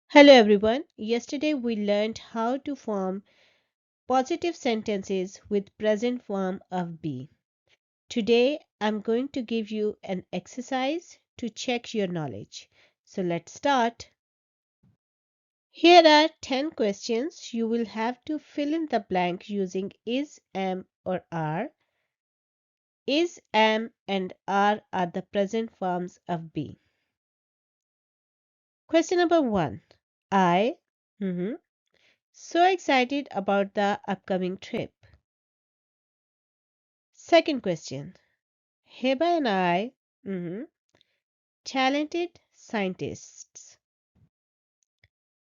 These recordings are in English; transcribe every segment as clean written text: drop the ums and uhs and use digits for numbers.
Hello everyone. Yesterday we learned how to form positive sentences with present form of be. Today I'm going to give you an exercise to check your knowledge. So let's start. Here are 10 questions. You will have to fill in the blank using is, am or are. Is, am and are the present forms of be. Question number 1. I so excited about the upcoming trip. Second question. Heba and I, talented scientists.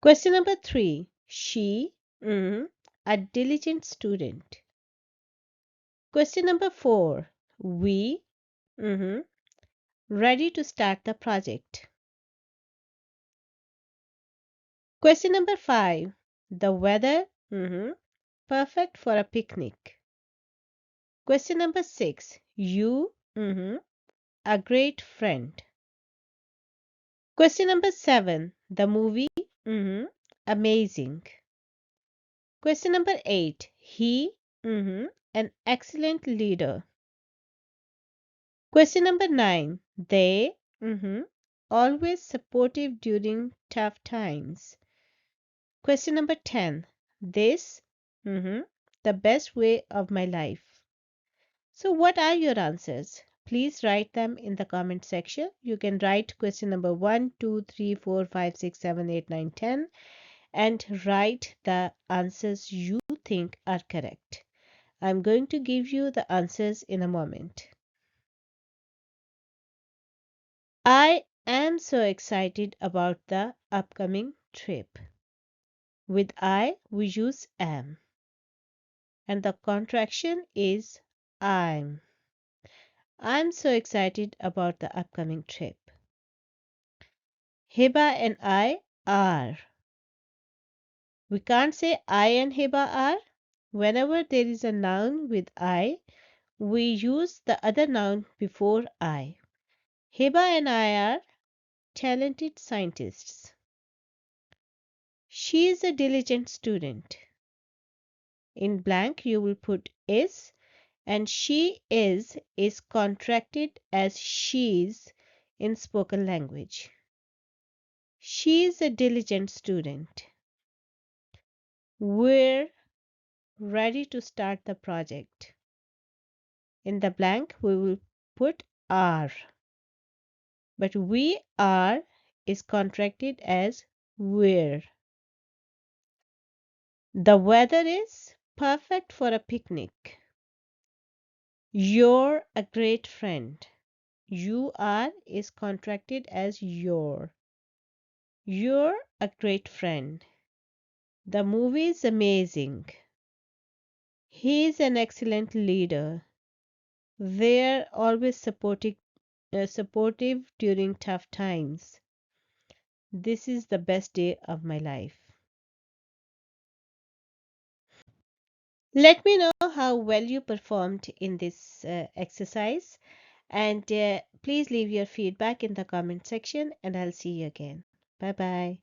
Question number 3. She, a diligent student. Question number 4. We, ready to start the project. Question number 5. The weather, perfect for a picnic. Question number 6. You, a great friend. Question number 7. The movie, amazing. Question number 8. He, an excellent leader. Question number 9. They, always supportive during tough times. Question number 10. This, the best way of my life. So what are your answers? Please write them in the comment section. You can write question number 1, 2, 3, 4, 5, 6, 7, 8, 9, 10 and write the answers you think are correct. I'm going to give you the answers in a moment. I am so excited about the upcoming trip. With I, we use am. And the contraction is I'm. I'm so excited about the upcoming trip. Heba and I are. We can't say I and Heba are. Whenever there is a noun with I, we use the other noun before I. Heba and I are talented scientists. She is a diligent student. In blank, you will put is, and she is contracted as she's in spoken language. She is a diligent student. We're ready to start the project. In the blank, we will put are. But we are is contracted as we're. The weather is perfect for a picnic. You're a great friend. You are is contracted as your. You're a great friend. The movie is amazing. He is an excellent leader. They're always supportive during tough times. This is the best day of my life. Let me know how well you performed in this exercise and please leave your feedback in the comment section and I'll see you again. Bye bye.